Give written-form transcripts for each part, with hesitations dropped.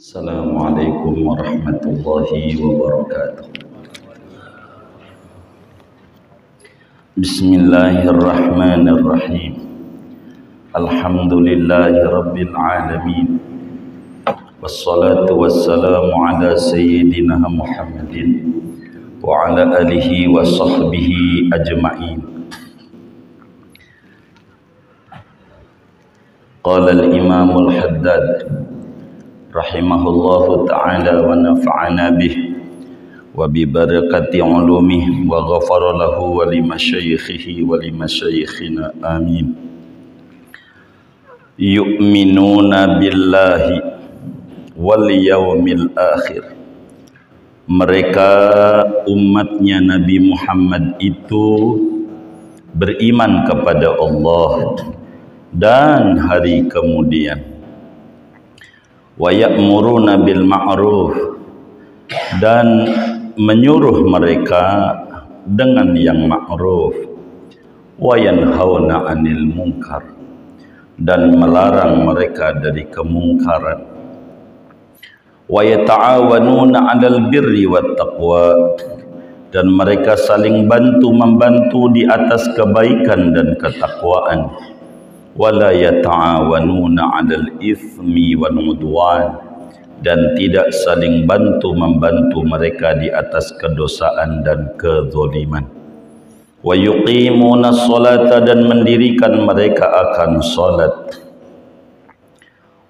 Assalamualaikum warahmatullahi wabarakatuh. Bismillahirrahmanirrahim. Alhamdulillahi rabbil alamin. Wassalatu wassalamu ala sayyidina Muhammadin wa ala alihi wa sahbihi ajma'in. Qala al-imam al-haddad rahimahullahu ta'ala wa nafa'ana bih wa bi barakati ulumih wa ghafara lahu wa li masyayikhihi wa li masyayikhina amin. Yu'minuna billahi wal yawmil akhir. Mereka umatnya Nabi Muhammad itu beriman kepada Allah dan hari kemudian. Wa ya'muruna bil ma'ruf, dan menyuruh mereka dengan yang ma'ruf, wa yanhauna 'anil munkar, dan melarang mereka dari kemungkaran, wa yata'awanuna 'alal birri wat taqwa, dan mereka saling bantu-membantu di atas kebaikan dan ketakwaan, wala yata'awanuna 'alal itsmi wal 'udwan, dan tidak saling bantu-membantu mereka di atas kedosaan dan kezaliman. Wa yuqimuna sholata, dan mendirikan mereka akan salat.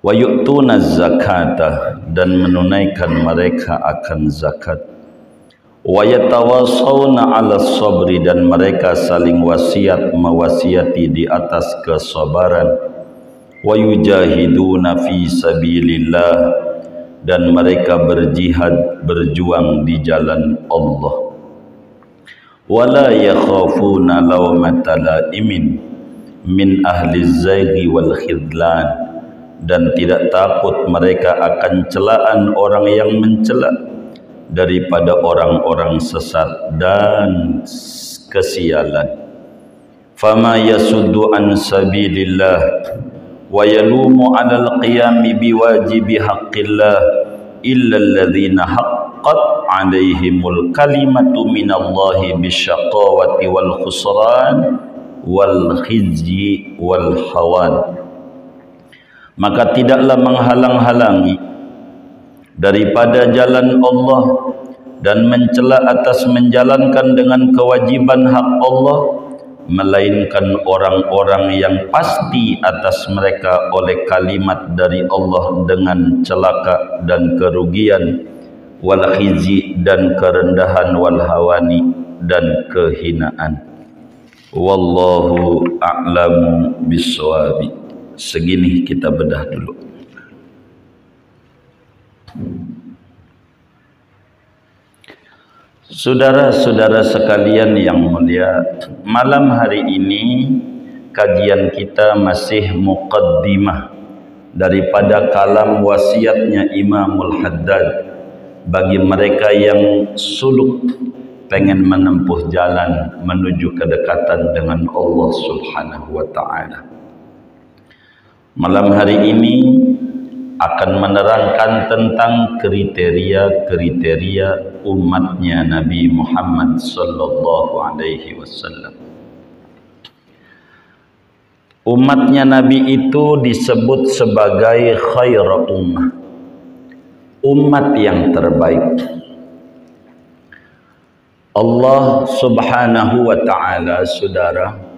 Wa yu'tuna zakata, dan menunaikan mereka akan zakat. Wa yatawasawna 'ala sabri, dan mereka saling mewasiati di atas kesabaran. Wa yujahiduna fi sabilillah, dan mereka berjihad, berjuang di jalan Allah. Wa la yakhafuna lawmata laimin min ahli zayghi wal khidlan, dan tidak takut mereka akan celaan orang yang mencela daripada orang-orang sesat dan kesialan. Fama yasuddu an sabilillah wa yalumu 'alal qiyami biwajibi haqqillah illa alladhina haqqat 'alaihimul kalimatu minallahi bisyaqawati wal khusran wal khizyi wal hawan. Maka tidaklah menghalang-halangi daripada jalan Allah dan mencela atas menjalankan dengan kewajiban hak Allah, melainkan orang-orang yang pasti atas mereka oleh kalimat dari Allah dengan celaka dan kerugian, wal khizi, dan kerendahan, wal hawani, dan kehinaan. Wallahu a'lamu bissawabi. Segini kita bedah dulu. Saudara-saudara sekalian yang mulia, malam hari ini kajian kita masih muqaddimah daripada kalam wasiatnya Imamul Haddad bagi mereka yang suluk pengen menempuh jalan menuju kedekatan dengan Allah Subhanahu wa ta'ala. Malam hari ini akan menerangkan tentang kriteria-kriteria umatnya Nabi Muhammad sallallahu alaihi wasallam. Umatnya Nabi itu disebut sebagai khairu ummah, umat yang terbaik. Allah Subhanahu wa ta'ala, saudara,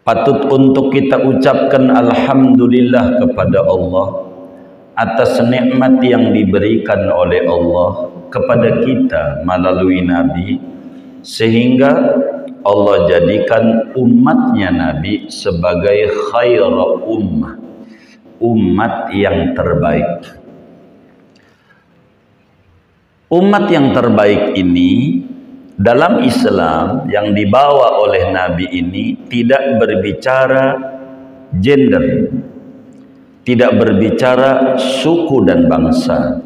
patut untuk kita ucapkan alhamdulillah kepada Allah atas nikmat yang diberikan oleh Allah kepada kita melalui Nabi, sehingga Allah jadikan umatnya Nabi sebagai khairu ummah, umat yang terbaik. Umat yang terbaik ini dalam Islam yang dibawa oleh Nabi ini tidak berbicara gender, tidak berbicara suku dan bangsa.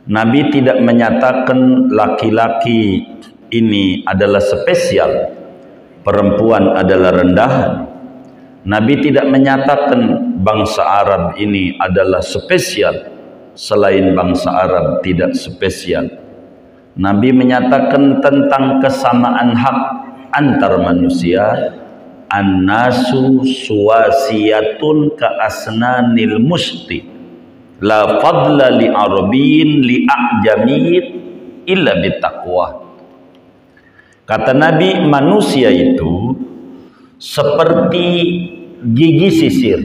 Nabi tidak menyatakan laki-laki ini adalah spesial, perempuan adalah rendahan. Nabi tidak menyatakan bangsa Arab ini adalah spesial, selain bangsa Arab tidak spesial. Nabi menyatakan tentang kesamaan hak antar manusia, an-nasu suwasiyatun ka asnanil musti, la fadla li arabiyyin li a'jamiyyin illa bitaqwa. Kata Nabi, manusia itu seperti gigi sisir.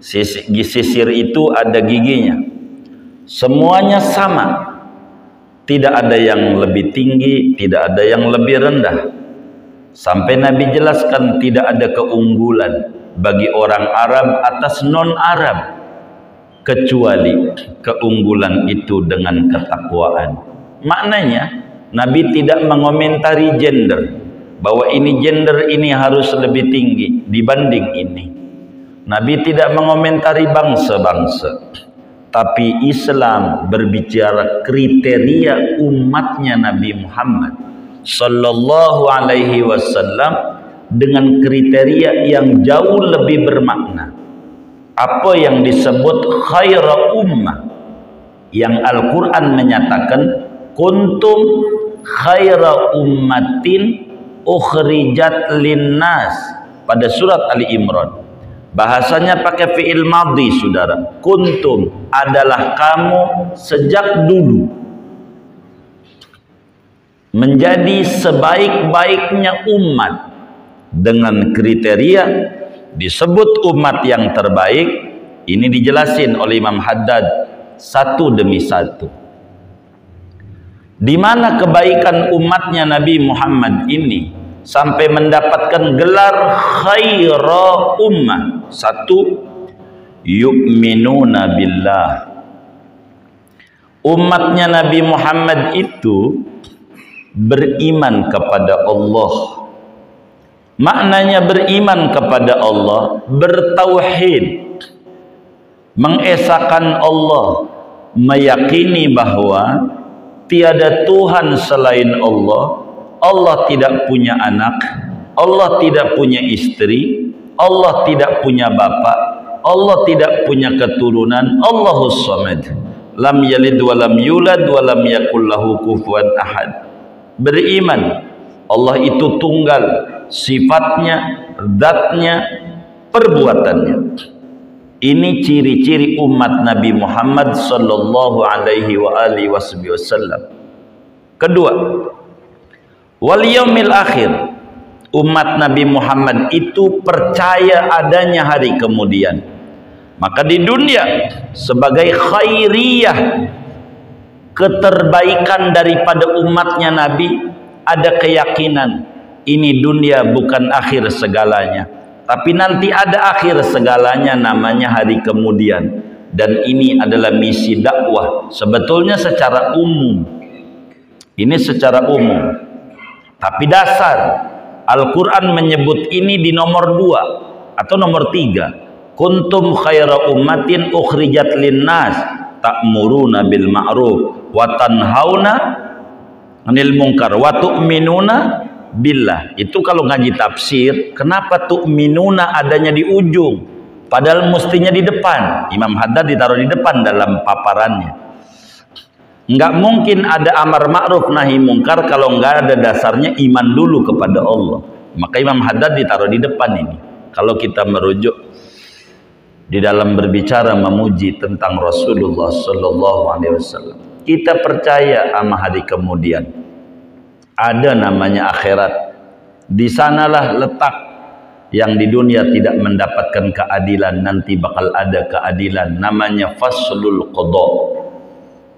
Sisir itu ada giginya. Semuanya sama. Tidak ada yang lebih tinggi, tidak ada yang lebih rendah. Sampai Nabi jelaskan tidak ada keunggulan bagi orang Arab atas non-Arab, kecuali keunggulan itu dengan ketakwaan. Maknanya Nabi tidak mengomentari gender, bahwa ini gender ini harus lebih tinggi dibanding ini. Nabi tidak mengomentari bangsa-bangsa, tapi Islam berbicara kriteria umatnya Nabi Muhammad sallallahu alaihi wasallam dengan kriteria yang jauh lebih bermakna. Apa yang disebut khaira ummah, yang Al-Quran menyatakan kuntum khaira ummatin ukhrijat linnas pada surat Ali Imran. Bahasanya pakai fi'il madhi, saudara. Kuntum adalah kamu sejak dulu menjadi sebaik-baiknya umat, dengan kriteria disebut umat yang terbaik. Ini dijelasin oleh Imam Haddad satu demi satu. Di mana kebaikan umatnya Nabi Muhammad ini sampai mendapatkan gelar khaira ummah. Satu, yu'minuna billah. Umatnya Nabi Muhammad itu beriman kepada Allah. Maknanya beriman kepada Allah, bertauhid, mengesahkan Allah, meyakini bahwa tiada Tuhan selain Allah. Allah tidak punya anak, Allah tidak punya istri, Allah tidak punya bapa, Allah tidak punya keturunan. Allahus Samad, lam yalid wa lam yulad wa lam yakul lahu kufuwan ahad. Beriman Allah itu tunggal, sifatnya, zatnya, perbuatannya. Ini ciri-ciri umat Nabi Muhammad sallallahu alaihi wa alihi wasallam. Kedua, wal yaumil akhir. Umat Nabi Muhammad itu percaya adanya hari kemudian. Maka di dunia sebagai khairiyah, keterbaikan daripada umatnya Nabi, ada keyakinan ini dunia bukan akhir segalanya, tapi nanti ada akhir segalanya, namanya hari kemudian. Dan ini adalah misi dakwah sebetulnya secara umum. Ini secara umum, tapi dasar Al-Quran menyebut ini di nomor 2 atau nomor 3. Kuntum khaira ummatin ukhrijat linnas ta'muruna bil ma'ruf wa tanhauna 'anil munkar wa tu'minuna billah. Itu kalau ngaji tafsir, kenapa tu'minuna adanya di ujung padahal mestinya di depan? Imam Haddad ditaruh di depan dalam paparannya. Enggak mungkin ada amar ma'ruf nahi mungkar kalau enggak ada dasarnya iman dulu kepada Allah. Maka Imam Haddad ditaruh di depan ini. Kalau kita merujuk di dalam berbicara memuji tentang Rasulullah sallallahu alaihi wasallam, kita percaya sama hari kemudian. Ada namanya akhirat. Di sanalah letak yang di dunia tidak mendapatkan keadilan, nanti bakal ada keadilan, namanya faslul qada,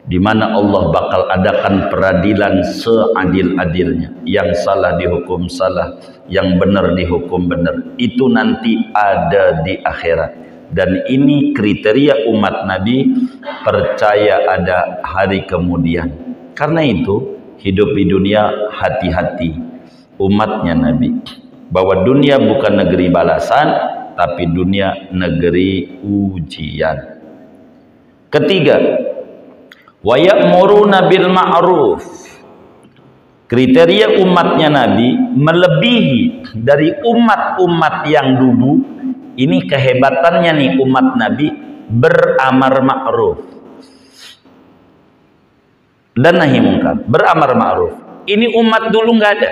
di mana Allah bakal adakan peradilan seadil-adilnya. Yang salah dihukum salah, yang benar dihukum benar. Itu nanti ada di akhirat. Dan ini kriteria umat Nabi, percaya ada hari kemudian. Karena itu hidup di dunia hati-hati umatnya Nabi, bahwa dunia bukan negeri balasan, tapi dunia negeri ujian. Ketiga, wa ya'muruna bil ma'ruf. Kriteria umatnya Nabi melebihi dari umat-umat yang dulu Ini kehebatannya nih umat Nabi, beramar ma'ruf dan nahi mungkar. Beramar ma'ruf. Ini umat dulu nggak ada.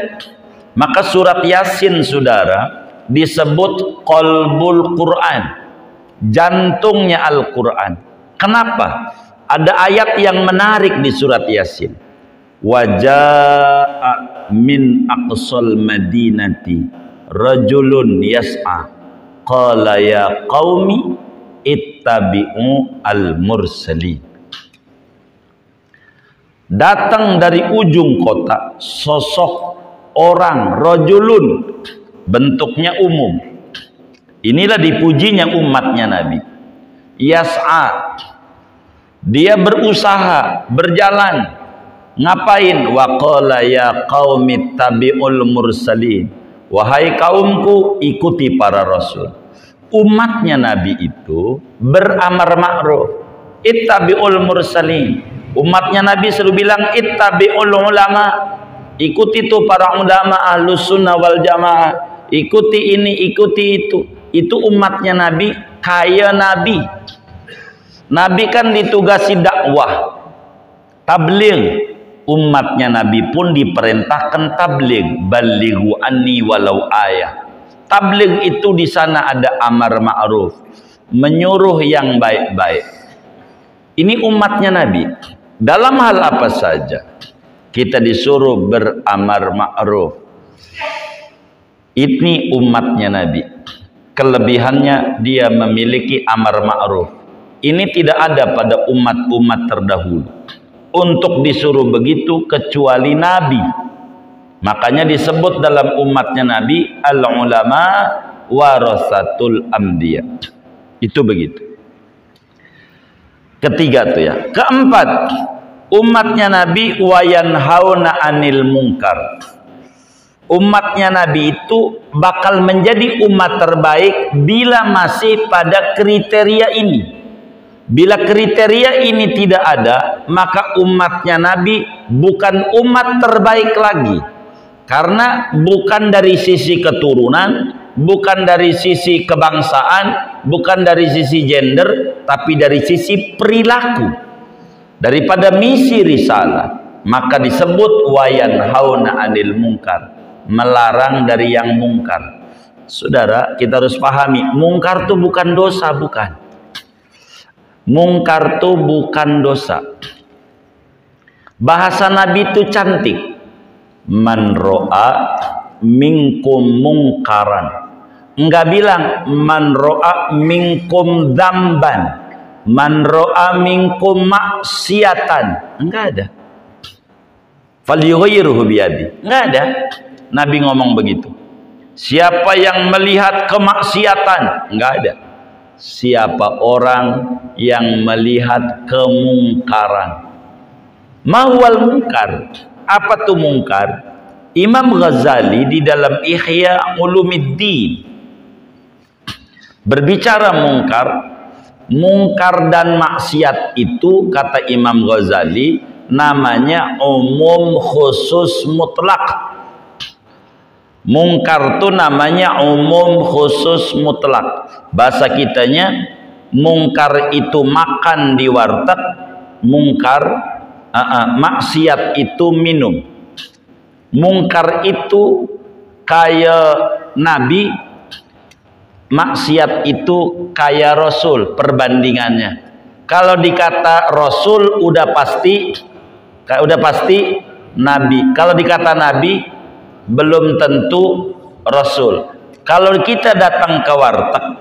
Maka surat Yasin, saudara, disebut qalbul Quran, jantungnya Al-Quran. Kenapa? Ada ayat yang menarik di surat Yasin. Waja'a min aqsal madinati rajulun yas'a qala ya qaumi ittabi'u al-mursalin. Datang dari ujung kota sosok orang, rajulun, bentuknya umum. Inilah dipujinya umatnya Nabi. Yas'a, dia berusaha, berjalan. Ngapain? Wa qala ya qaumi tabi'ul mursalin. Wahai kaumku, ikuti para rasul. Umatnya Nabi itu beramar ma'ruf, ittabi'ul mursalin. Umatnya Nabi selalu bilang ittabi'ul ulama, ikuti itu para ulama ahlus sunnah wal jamaah, ikuti ini, ikuti itu. Itu umatnya Nabi, kaya Nabi. Nabi kan ditugasi dakwah, tabligh. Umatnya Nabi pun diperintahkan tabligh, balighu anni walau ayah. Tabligh itu di sana ada amar ma'ruf, menyuruh yang baik-baik. Ini umatnya Nabi. Dalam hal apa saja kita disuruh beramar ma'ruf. Ini umatnya Nabi. Kelebihannya dia memiliki amar ma'ruf. Ini tidak ada pada umat-umat terdahulu untuk disuruh begitu kecuali Nabi. Makanya disebut dalam umatnya Nabi al-ulama warasatul anbiya. Itu begitu. Ketiga tuh ya. Keempat, umatnya Nabi wayanhauna anil munkar. Umatnya Nabi itu bakal menjadi umat terbaik bila masih pada kriteria ini. Bila kriteria ini tidak ada, maka umatnya Nabi bukan umat terbaik lagi. Karena bukan dari sisi keturunan, bukan dari sisi kebangsaan, bukan dari sisi gender, tapi dari sisi perilaku. Daripada misi risalah, maka disebut wayanhauna anil munkar, melarang dari yang mungkar. Saudara, kita harus pahami, mungkar itu bukan dosa, bukan. Mungkar itu bukan dosa. Bahasa Nabi itu cantik. Man ro'a minkum mungkaran. Enggak bilang man ro'a minkum dzamban, man ro'a minkum maksiatan. Enggak ada. Falyughayyirhu biyadi. Enggak ada. Nabi ngomong begitu. Siapa yang melihat kemaksiatan? Enggak ada. Siapa orang yang melihat kemungkaran? Mahwal mungkar. Apa tuh mungkar? Imam Ghazali di dalam Ihya Ulumuddin berbicara mungkar. Mungkar dan maksiat itu kata Imam Ghazali namanya umum khusus mutlak. Mungkar itu namanya umum khusus mutlak. Bahasa kitanya mungkar itu makan di warteg, mungkar maksiat itu minum. Mungkar itu kayak Nabi, maksiat itu kayak Rasul perbandingannya. Kalau dikata Rasul udah pasti Nabi. Kalau dikata Nabi belum tentu Rasul. Kalau kita datang ke warteg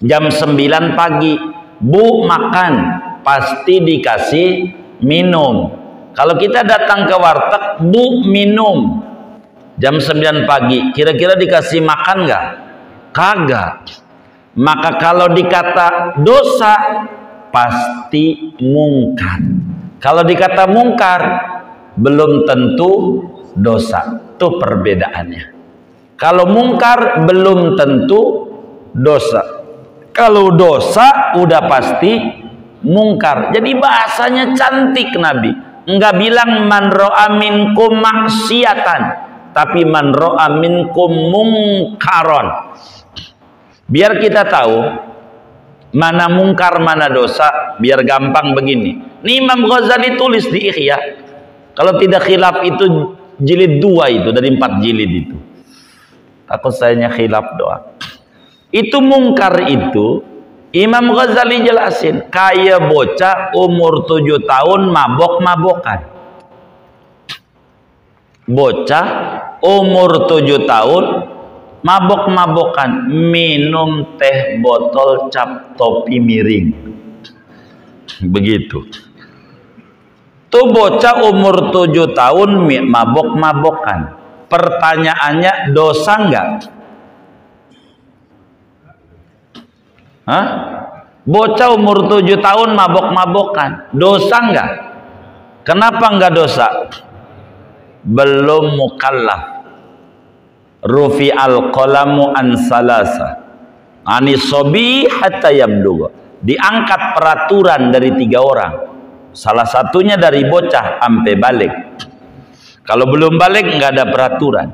jam 9 pagi, Bu makan, pasti dikasih minum. Kalau kita datang ke warteg, Bu minum, jam 9 pagi, kira-kira dikasih makan nggak? Kagak. Maka kalau dikata dosa, pasti mungkar. Kalau dikata mungkar, belum tentu dosa. Itu perbedaannya. Kalau mungkar belum tentu dosa. Kalau dosa udah pasti mungkar. Jadi bahasanya cantik Nabi. Enggak bilang man ro'a minkum maksiatan, tapi man ro'a minkum mungkaron. Biar kita tahu mana mungkar, mana dosa, biar gampang begini. Ini Imam Ghazali tulis di Ihya. Kalau tidak khilaf itu jilid 2 itu, dari 4 jilid itu. Takut sayanya khilaf doa. Itu mungkar itu, Imam Ghazali jelasin, kayak bocah umur 7 tahun mabok-mabokan. Bocah umur 7 tahun mabok-mabokan, minum teh botol cap topi miring. Begitu. Tuh bocah umur 7 tahun mabok-mabokan. Pertanyaannya, dosa enggak? Hah? Bocah umur 7 tahun mabok-mabokan, dosa enggak? Kenapa enggak dosa? Belum mukallaf. Rufi al-qalamu an salasa anis sobi hatta yabluga. Diangkat peraturan dari 3 orang. Salah satunya dari bocah sampai balik. Kalau belum balik nggak ada peraturan.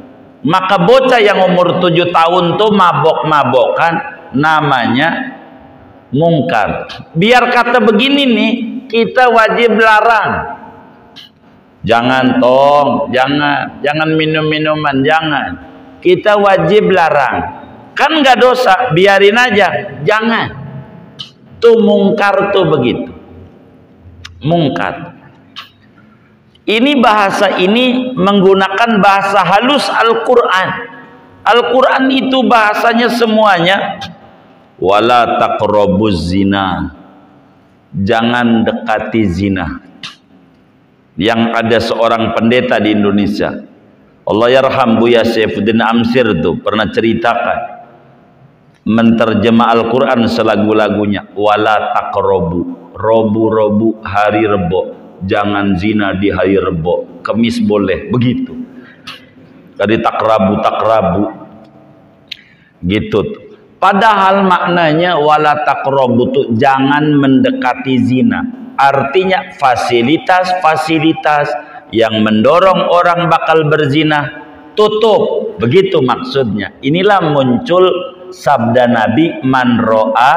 Maka bocah yang umur 7 tahun tuh mabok-mabokan, namanya mungkar. Biar kata begini nih, kita wajib larang. Jangan tong, jangan minum-minuman, jangan. Kita wajib larang. Kan nggak dosa, biarin aja. Jangan. Tuh mungkar tuh begitu. Mungkar. Ini bahasa ini menggunakan bahasa halus Al-Quran. Al-Quran itu bahasanya semuanya wala taqrabuz zina. Jangan dekati zina. Yang ada seorang pendeta di Indonesia, Allah yarham Buya Saifuddin Amsir tuh pernah ceritakan, menterjemah Al-Quran selagu-lagunya, wala taqrabu, robu-robu hari Rebo, jangan zina di hari Rebo, Kemis boleh, begitu. Dari takrabu gitu tuh. Padahal maknanya wala taqrabu tuh jangan mendekati zina. Artinya fasilitas-fasilitas yang mendorong orang bakal berzina tutup, begitu maksudnya. Inilah muncul sabda Nabi, man ro'a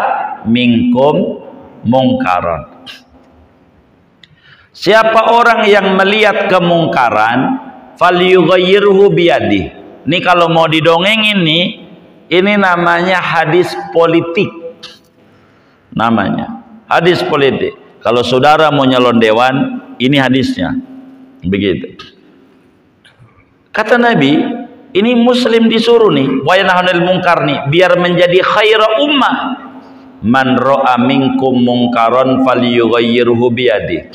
minkum mungkaran. Siapa orang yang melihat kemungkaran, falyughayyirhu biyadih. Ini kalau mau didongengin nih, ini namanya hadis politik. Namanya hadis politik. Kalau saudara mau nyalon dewan, ini hadisnya. Begitu. Kata Nabi, ini muslim disuruh nih, wa yanahunil munkar nih, biar menjadi khaira ummah. Man ra'a minkum munkaran falyughayyirhu biyadih.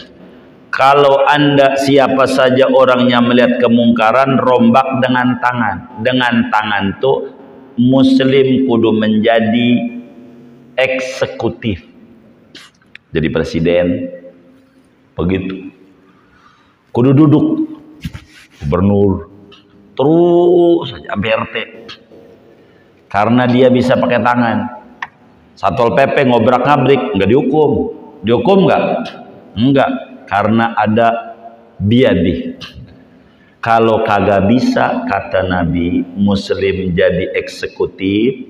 Kalau Anda siapa saja orangnya melihat kemungkaran, rombak dengan tangan. Dengan tangan tuh muslim kudu menjadi eksekutif. Jadi presiden begitu. Kudu duduk gubernur terus saja sampai RT. Karena dia bisa pakai tangan. Satpol PP ngobrak-ngabrik nggak dihukum. Dihukum nggak? Enggak. Karena ada biadih. Kalau kagak bisa, kata Nabi, muslim jadi eksekutif,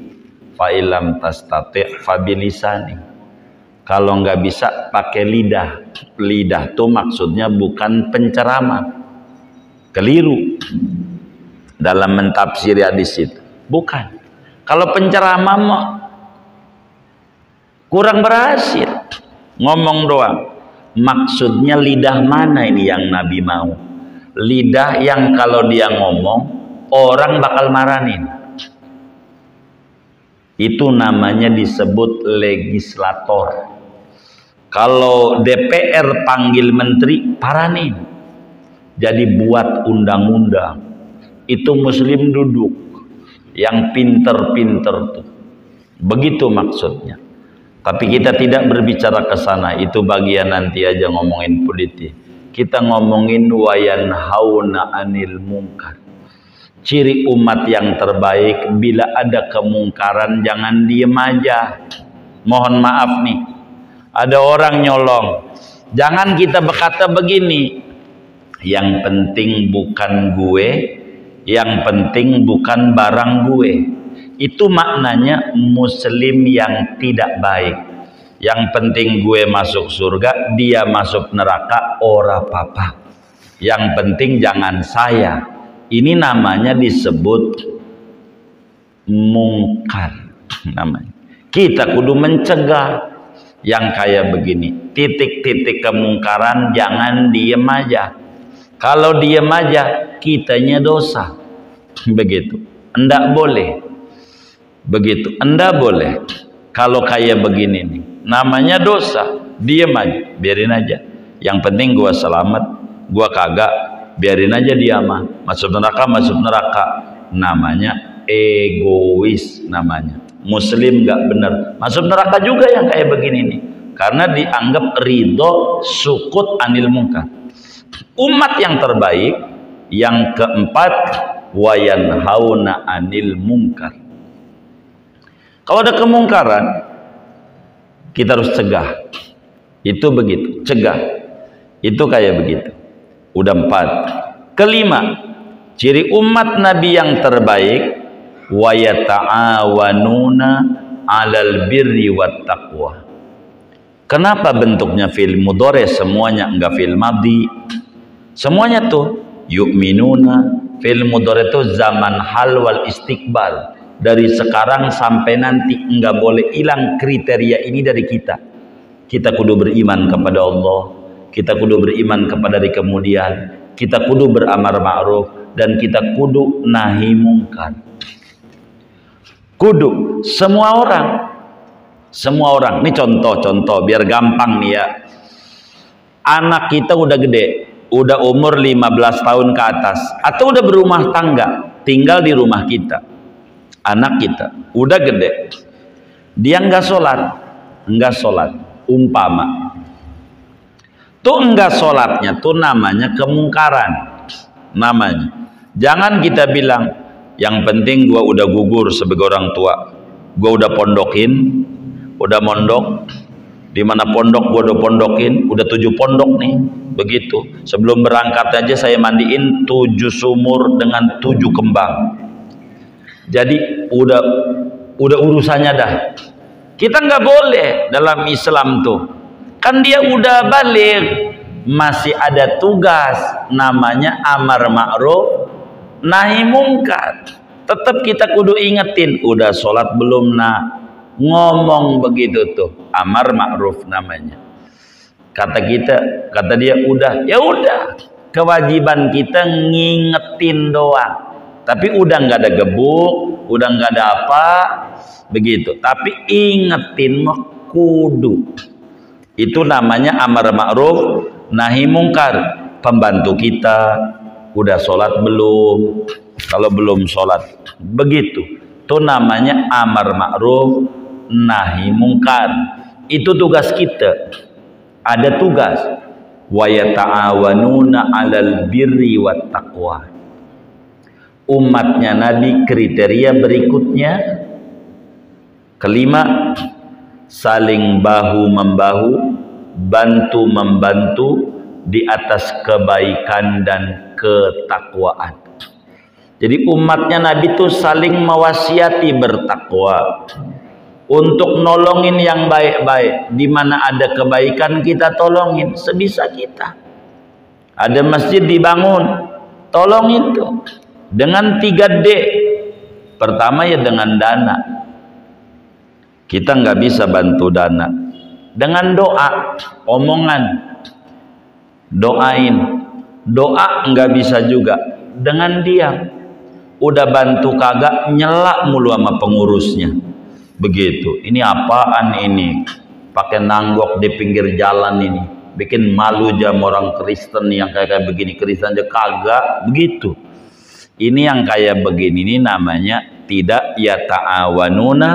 fa'ilam tastati' fabilisani. Kalau nggak bisa, pakai lidah. Lidah tuh maksudnya bukan penceramah. Keliru dalam mentafsir hadis itu. Bukan. Kalau penceramah mah kurang berhasil. Ngomong doang. Maksudnya lidah mana ini yang Nabi mau? Lidah yang kalau dia ngomong orang bakal marahin. Itu namanya disebut legislator. Kalau DPR panggil menteri, paranin. Jadi buat undang-undang. Itu muslim duduk. Yang pinter-pinter tuh. Begitu maksudnya. Tapi kita tidak berbicara ke sana. Itu bagian nanti aja ngomongin politik. Kita ngomongin wayan hauna anil munkar. Ciri umat yang terbaik, bila ada kemungkaran jangan diem aja. Mohon maaf nih, ada orang nyolong, jangan kita berkata begini, yang penting bukan gue, yang penting bukan barang gue, Itu maknanya muslim yang tidak baik. Yang penting gue masuk surga, dia masuk neraka, ora apa-apa. Yang penting jangan saya. Ini namanya disebut mungkar namanya. Kita kudu mencegah yang kayak begini. Titik-titik kemungkaran jangan diem aja. Kalau diem aja kitanya dosa. Begitu. Enggak boleh. Begitu. Enggak boleh. Kalau kayak begini nih, namanya dosa. Diem aja, biarin aja. Yang penting gua selamat, gua kagak, biarin aja dia mah. Masuk neraka. Namanya egois namanya. Muslim nggak benar. Masuk neraka juga yang kayak begini nih. Karena dianggap ridho sukut anil mungkar. Umat yang terbaik yang keempat, wayanhauna anil mungkar. Kalau ada kemungkaran, kita harus cegah. Itu begitu, cegah. Itu kayak begitu. Udah 4. Kelima, ciri umat Nabi yang terbaik, wa yata'awanuna 'alal birri wat taqwa. Kenapa bentuknya fi'il mudhari semuanya enggak fi'il madhi? Semuanya tuh yu'minuna, fi'il mudhari itu zaman hal wal istiqbal. Dari sekarang sampai nanti enggak boleh hilang kriteria ini dari kita. Kita kudu beriman kepada Allah, kita kudu beriman kepada hari kemudian, kita kudu beramar ma'ruf, dan kita kudu nahi mungkar. Kudu semua orang. Ini contoh biar gampang nih ya. Anak kita udah gede, udah umur 15 tahun ke atas, atau udah berumah tangga, tinggal di rumah kita. Anak kita udah gede, dia enggak sholat, umpama tuh enggak sholatnya tuh namanya kemungkaran. Namanya, jangan kita bilang yang penting gua udah gugur sebagai orang tua, gua udah pondokin, udah mondok, di mana pondok gua udah pondokin, udah 7 pondok nih, begitu. Sebelum berangkat aja saya mandiin 7 sumur dengan 7 kembang. Jadi udah urusannya dah. Kita nggak boleh dalam Islam tuh. Kan dia udah balik, masih ada tugas namanya amar ma'ruf nahi mungkar. Tetap kita kudu ingetin, udah sholat belum nak? Ngomong begitu tuh, amar ma'ruf namanya. Kata dia udah, ya udah. Kewajiban kita ngingetin doang. Tapi udah nggak ada gebuk, udah nggak ada apa, begitu. Tapi ingetin mah kudu. Itu namanya amar ma'ruf nahi mungkar. Pembantu kita udah sholat belum? Kalau belum sholat, begitu. Itu namanya amar ma'ruf nahi mungkar. Itu tugas kita. Ada tugas. Wa yata'awanuna 'alal birri wat taqwa. Umatnya Nabi kriteria berikutnya. Kelima, saling bahu membahu, bantu membantu di atas kebaikan dan ketakwaan. Jadi umatnya Nabi itu saling mewasiati bertakwa, untuk nolongin yang baik-baik. Di mana ada kebaikan kita tolongin sebisa kita. Ada masjid dibangun, tolongin tuh. Dengan 3D. Pertama ya dengan dana. Kita nggak bisa bantu dana. Dengan doa, omongan, doain. Doa nggak bisa juga. Dengan diam. Udah bantu kagak, nyelak mulu sama pengurusnya. Begitu. Ini apaan ini? Pakai nanggok di pinggir jalan ini. Bikin malu jam orang Kristen yang kayak begini. Kristen aja kagak. Begitu. Ini yang kayak begini ini namanya tidak yata'awanuna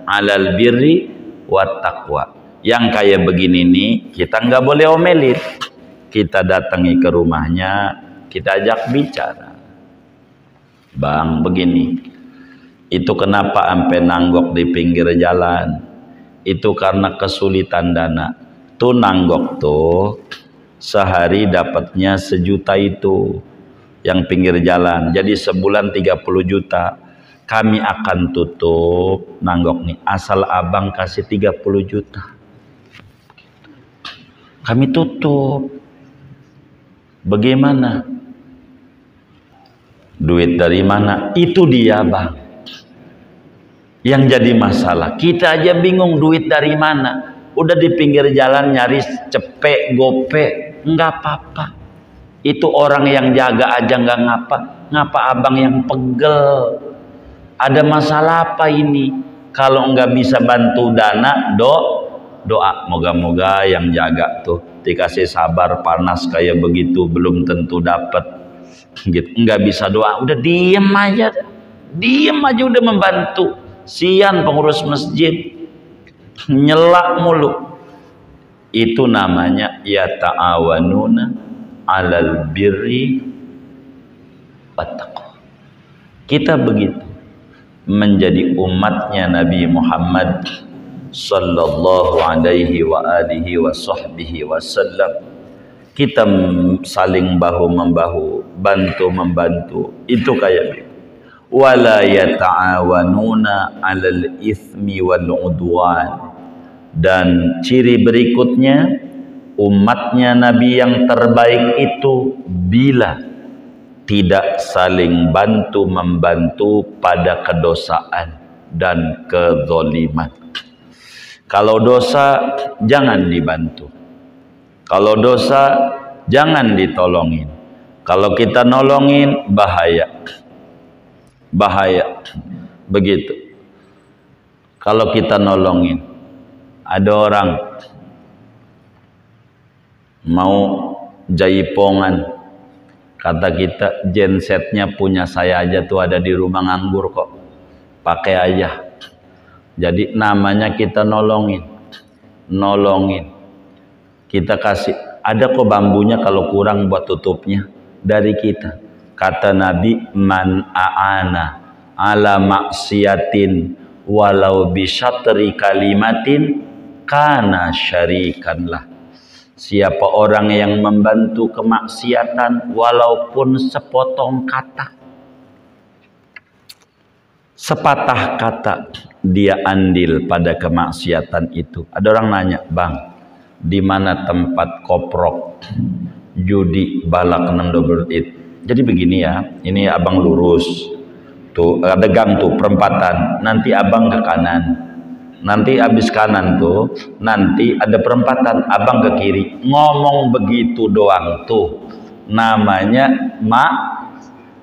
'alal birri wat taqwa. Yang kayak begini nih kita nggak boleh omelin. Kita datangi ke rumahnya, kita ajak bicara. Bang, begini. Itu kenapa ampe nanggok di pinggir jalan? Itu karena kesulitan dana. Tuh nanggok tuh sehari dapatnya 1 juta itu. Yang pinggir jalan, jadi sebulan 30 juta. kami akan tutup, nanggok nih, asal abang kasih 30 juta. Kami tutup. Bagaimana? Duit dari mana? Itu dia bang yang jadi masalah. Kita aja bingung duit dari mana. Udah di pinggir jalan nyaris cepek gope, nggak apa-apa. Itu orang yang jaga aja nggak ngapa. Ngapa abang yang pegel? Ada masalah apa ini? Kalau nggak bisa bantu dana, doa. Moga-moga yang jaga tuh dikasih sabar, panas kayak begitu belum tentu dapat. Gitu. Nggak bisa doa, udah diem aja udah membantu. Sian pengurus masjid nyelak mulu. Itu namanya ya ta'awanuna 'alal birri wattaqwa. Kita begitu menjadi umatnya Nabi Muhammad sallallahu alaihi wa alihi wa sahbihi wasallam. Kita saling bahu membahu, bantu membantu. Itu kayak wala yata'awanuna 'alal itsmi wal 'udwan. Dan ciri berikutnya, umatnya Nabi yang terbaik itu bila tidak saling bantu membantu pada kedosaan dan kezaliman. Kalau dosa jangan dibantu. Kalau dosa jangan ditolongin. Kalau kita nolongin bahaya. Bahaya. Begitu. Kalau kita nolongin, ada orang mau jaipongan, kata kita gensetnya punya saya aja tuh, ada di rumah nganggur kok, pakai aja. Jadi namanya kita nolongin, kita kasih. Ada kok bambunya, kalau kurang buat tutupnya dari kita. Kata Nabi, man a'ana ala maksiatin walau bisyatri kalimatin kana syarikan lah. Siapa orang yang membantu kemaksiatan walaupun sepotong kata, sepatah kata, dia andil pada kemaksiatan itu. Ada orang nanya, bang, di mana tempat koprok judi balak 6 double it? Jadi begini ya, ini abang lurus tuh, ada gang tuh, perempatan, nanti abang ke kanan, nanti habis kanan tuh, nanti ada perempatan, abang ke kiri. Ngomong begitu doang tuh namanya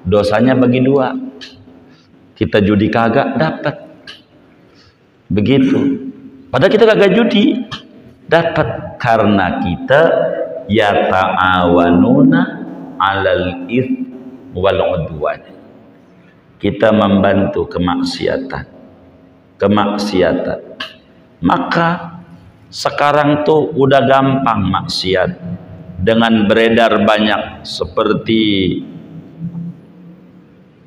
dosanya bagi 2. Kita judi kagak dapat, begitu. Padahal kita kagak judi, dapat karena kita ya ta'awanuna 'alal itsmi wal 'udwan. Kita membantu kemaksiatan. Maka sekarang tuh udah gampang maksiat dengan beredar banyak seperti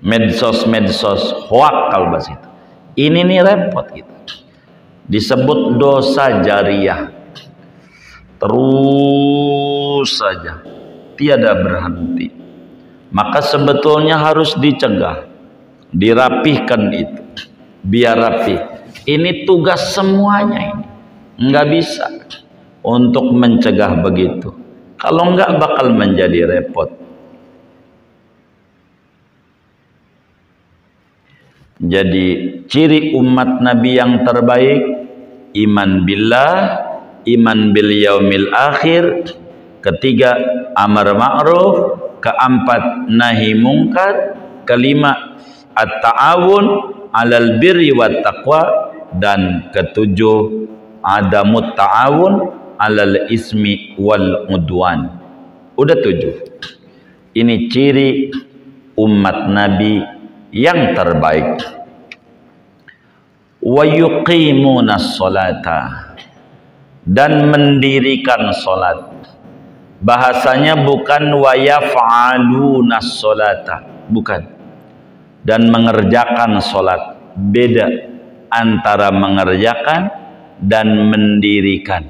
medsos hoak kalau bahasa itu. Ini nih repot gitu. Disebut dosa jariah. Terus saja, tiada berhenti. Maka sebetulnya harus dicegah, dirapihkan itu, biar rapi. Ini tugas semuanya ini. Nggak bisa untuk mencegah begitu. Kalau nggak bakal menjadi repot. Jadi ciri umat Nabi yang terbaik, iman billah, iman bil yaumil akhir, ketiga amar ma'ruf, keempat nahi mungkar, kelima at-ta'awun 'alal birri wat taqwa, dan ketujuh adamut ta'awun 'alal ismi wal udwan. Udah 7. Ini ciri umat Nabi yang terbaik. Wa yuqimunas sholata, dan mendirikan salat. Bahasanya bukan wa yaf'alunas sholata, bukan. Dan mengerjakan salat. Beda antara mengerjakan dan mendirikan.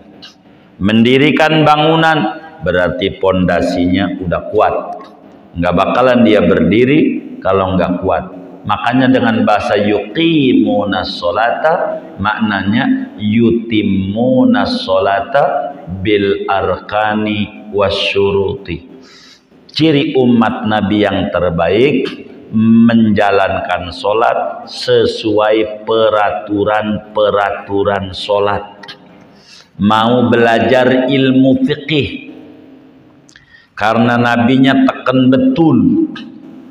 Mendirikan bangunan berarti pondasinya udah kuat. Nggak bakalan dia berdiri kalau nggak kuat. Makanya dengan bahasa yuqimunas sholata maknanya yutimmunas sholata bil arkani wasyuruti. Ciri umat Nabi yang terbaik menjalankan sholat sesuai peraturan-peraturan sholat. Mau belajar ilmu fikih karena nabinya tekan betul,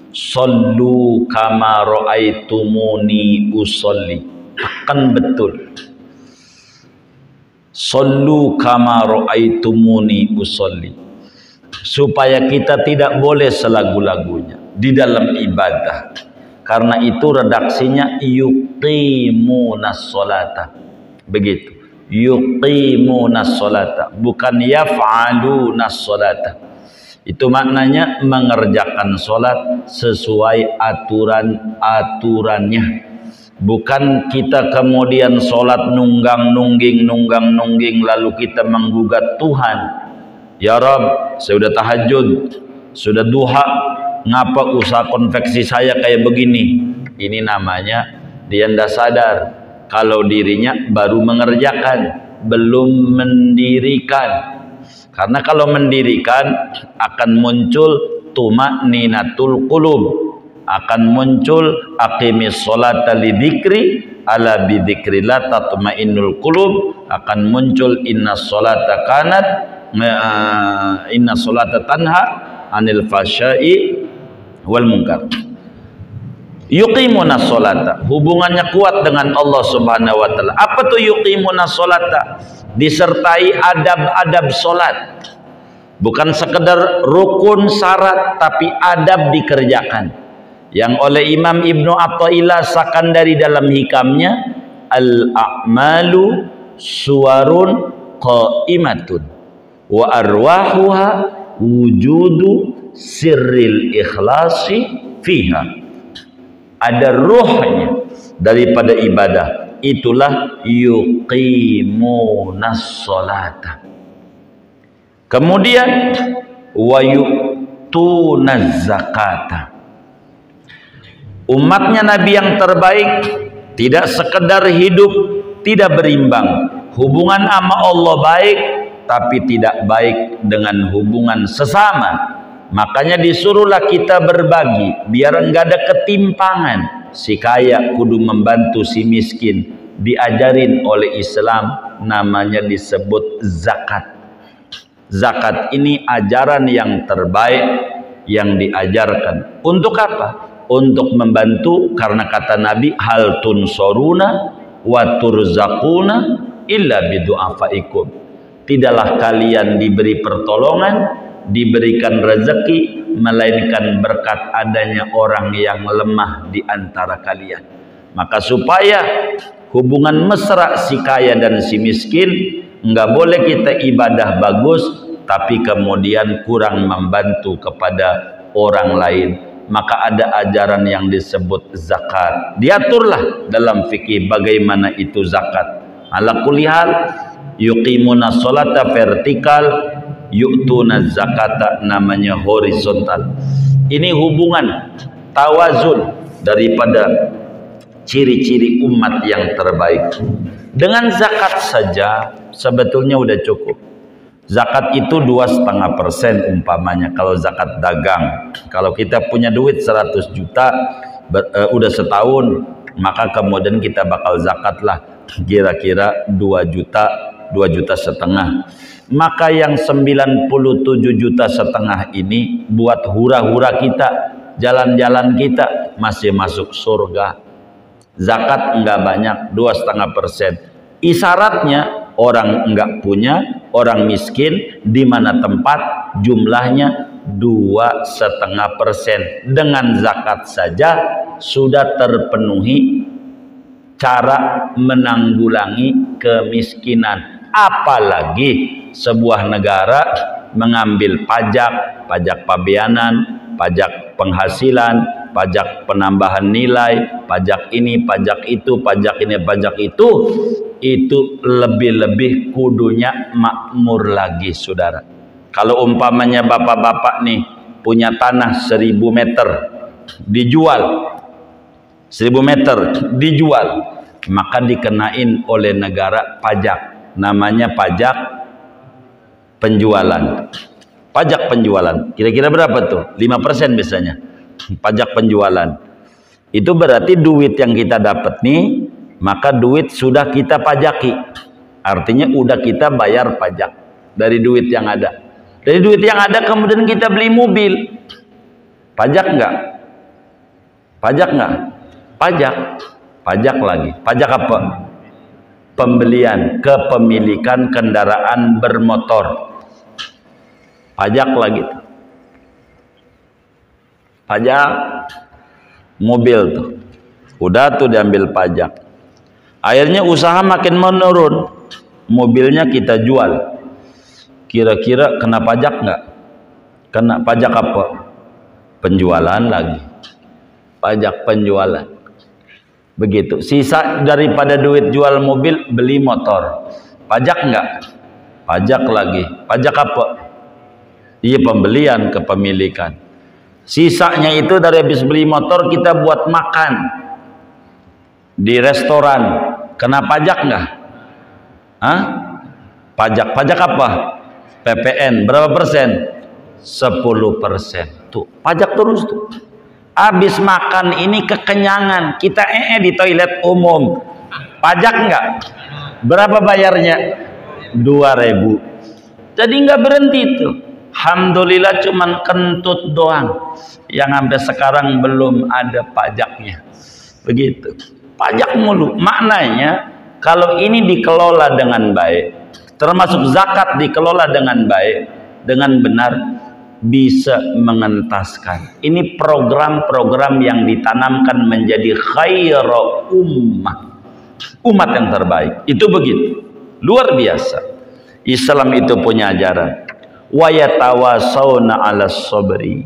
sallu kama ra'aitumuni usolli, tekan betul, sallu kama ra'aitumuni usolli, supaya kita tidak boleh selagu-lagunya di dalam ibadah. Karena itu redaksinya yuqimunas sholata, begitu, yuqimunas sholata, bukan yaf'alunas sholata. Itu maknanya mengerjakan sholat sesuai aturan-aturannya. Bukan kita kemudian sholat nunggang-nungging lalu kita menggugat Tuhan. Ya Rabb, saya sudah tahajud, sudah duha, ngapa usaha konveksi saya kayak begini? Ini namanya dia tidak sadar kalau dirinya baru mengerjakan, belum mendirikan. Karena kalau mendirikan akan muncul tuma'ninatul qulub, akan muncul aqimis sholata lidzikri ala bidzikrillah tatma'innul qulub, akan muncul inna sholata kanat inna sholata tanha anil fahsya'i wal munkar. Yuqimunas sholata, hubungannya kuat dengan Allah Subhanahu wa taala. Apa tuh yuqimunas sholata? Disertai adab-adab sholat, bukan sekedar rukun syarat tapi adab dikerjakan, yang oleh Imam Ibnu Athaillah Sakandari dalam hikamnya, al-a'malu suwarun qaimatun wa arwahuha wujudu sirril ikhlasi fiha. Ada ruhnya daripada ibadah, itulah yuqimunas sholata. Kemudian wa yu'tunaz zakata. Umatnya Nabi yang terbaik tidak sekedar hidup tidak berimbang, hubungan sama Allah baik tapi tidak baik dengan hubungan sesama. Makanya disuruhlah kita berbagi biar enggak ada ketimpangan. Si kaya kudu membantu si miskin, diajarin oleh Islam, namanya disebut zakat. Zakat ini ajaran yang terbaik yang diajarkan. Untuk apa? Untuk membantu, karena kata Nabi, hal tunsoruna wa turzaquna illa bidu'afaikum. Tidaklah kalian diberi pertolongan, diberikan rezeki, melainkan berkat adanya orang yang lemah di antara kalian. Maka supaya hubungan mesra si kaya dan si miskin, enggak boleh kita ibadah bagus tapi kemudian kurang membantu kepada orang lain. Maka ada ajaran yang disebut zakat. Diaturlah dalam fikih bagaimana itu zakat. Ala kulli hal, yuqimuna sholata vertikal, yu'tuna zakata namanya horizontal. Ini hubungan tawazun daripada ciri-ciri umat yang terbaik. Dengan zakat saja sebetulnya udah cukup. Zakat itu 2,5% umpamanya kalau zakat dagang. Kalau kita punya duit 100 juta udah setahun, maka kemudian kita bakal zakatlah kira-kira 2 juta, 2,5 juta. Maka yang 97,5 juta ini buat hura-hura kita, jalan-jalan kita masih masuk surga. Zakat enggak banyak, 2,5%. Isyaratnya orang enggak punya, orang miskin di mana tempat jumlahnya 2,5%. Dengan zakat saja sudah terpenuhi cara menanggulangi kemiskinan. Apalagi sebuah negara mengambil pajak, pajak pabeanan, pajak penghasilan, pajak penambahan nilai, pajak ini, pajak itu, pajak ini, pajak itu lebih-lebih kudunya makmur lagi, saudara. Kalau umpamanya bapak-bapak nih punya tanah 1000 meter, dijual 1000 meter dijual, maka dikenain oleh negara pajak, namanya pajak penjualan. Pajak penjualan kira-kira berapa tuh? 5% biasanya pajak penjualan. Itu berarti duit yang kita dapat nih, maka duit sudah kita pajaki, artinya udah kita bayar pajak dari duit yang ada. Dari duit yang ada kemudian kita beli mobil, pajak nggak? Pajak nggak? Pajak. Pajak lagi. Pajak apa? Pembelian, kepemilikan kendaraan bermotor. Pajak lagi. Pajak mobil tuh. Udah tuh diambil pajak. Akhirnya usaha makin menurun. Mobilnya kita jual. Kira-kira kena pajak nggak? Kena pajak apa? Penjualan lagi. Pajak penjualan. Begitu. Sisa daripada duit jual mobil, beli motor. Pajak nggak? Pajak lagi. Pajak apa? Iya, pembelian, kepemilikan. Sisanya itu dari habis beli motor kita buat makan di restoran, kena pajak nggak? Hah? Pajak. Pajak apa? PPN. Berapa persen? 10%. Tuh, pajak terus tuh. Habis makan ini kekenyangan, kita di toilet umum, pajak nggak? Berapa bayarnya? 2.000. Jadi nggak berhenti tuh. Alhamdulillah cuman kentut doang yang sampai sekarang belum ada pajaknya. Begitu. Pajak mulu. Maknanya kalau ini dikelola dengan baik, termasuk zakat dikelola dengan baik, dengan benar, bisa mengentaskan. Ini program-program yang ditanamkan menjadi khairu ummah, umat yang terbaik. Itu begitu, luar biasa. Islam itu punya ajaran wa yatawasawna 'alas sabri.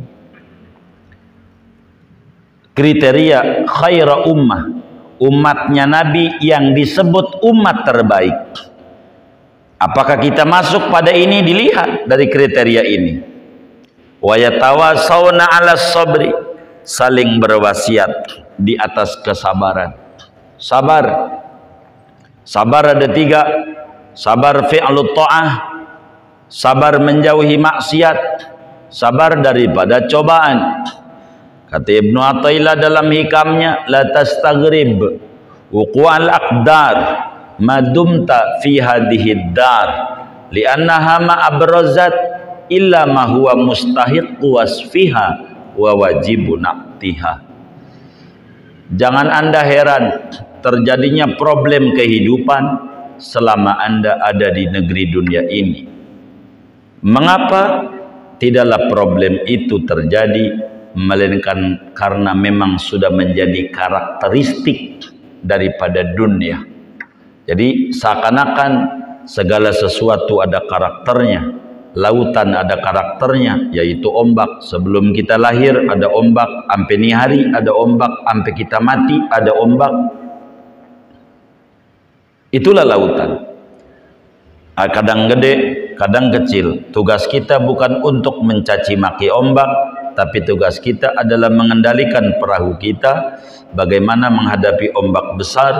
Kriteria khairu ummah, umatnya Nabi yang disebut umat terbaik. Apakah kita masuk pada ini? Dilihat dari kriteria ini. Wa yatawasawna 'alas sabri, saling berwasiat di atas kesabaran. Sabar. Sabar ada 3. Sabar fi'lut ta'ah, sabar menjauhi maksiat, sabar daripada cobaan. Kata Ibnu Athaillah dalam hikamnya, la tastaghrib wuqu'al aqdar madumta fi hadhihi dar li'annaha ma abrazat illa ma huwa mustahiq wasfiha wa wajibu naqtiha. Jangan Anda heran terjadinya problem kehidupan selama Anda ada di negeri dunia ini. Mengapa? Tidaklah problem itu terjadi melainkan karena memang sudah menjadi karakteristik daripada dunia. Jadi seakan-akan segala sesuatu ada karakternya. Lautan ada karakternya, yaitu ombak. Sebelum kita lahir ada ombak, sampai ni hari ada ombak, sampai kita mati ada ombak. Itulah lautan. Kadang gede, kadang kecil. Tugas kita bukan untuk mencaci maki ombak, tapi tugas kita adalah mengendalikan perahu kita, bagaimana menghadapi ombak besar,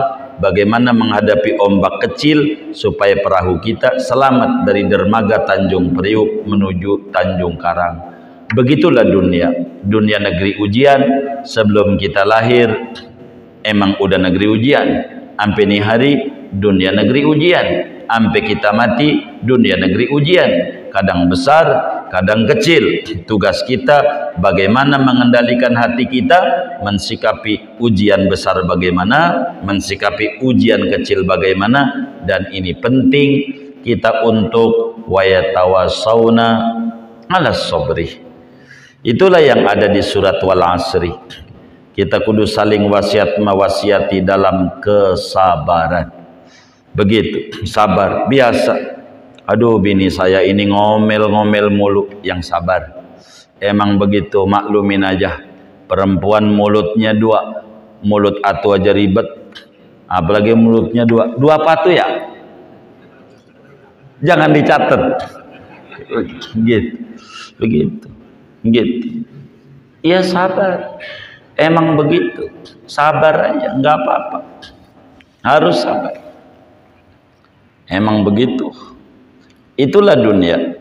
bagaimana menghadapi ombak kecil, supaya perahu kita selamat dari dermaga Tanjung Priuk menuju Tanjung Karang. Begitulah dunia. Dunia negeri ujian. Sebelum kita lahir emang udah negeri ujian. Sampai ni hari dunia negeri ujian. Sampai kita mati dunia negeri ujian. Kadang besar, kadang kecil. Tugas kita bagaimana mengendalikan hati kita, mensikapi ujian besar bagaimana, mensikapi ujian kecil bagaimana. Dan ini penting kita untuk wa yatawasawna 'alas sabri. Itulah yang ada di surat Wal Asri. Kita kudu saling wasiat mewasiati dalam kesabaran. Begitu, sabar. Biasa, aduh bini saya ini ngomel-ngomel mulu, yang sabar. Emang begitu, maklumin aja. Perempuan mulutnya 2, mulut atu aja ribet, apalagi mulutnya 2. 2 apa tuh ya? Jangan dicatat. Gitu, begitu, gitu. Iya sabar. Emang begitu. Sabar aja, nggak apa-apa. Harus sabar. Emang begitu. Itulah dunia.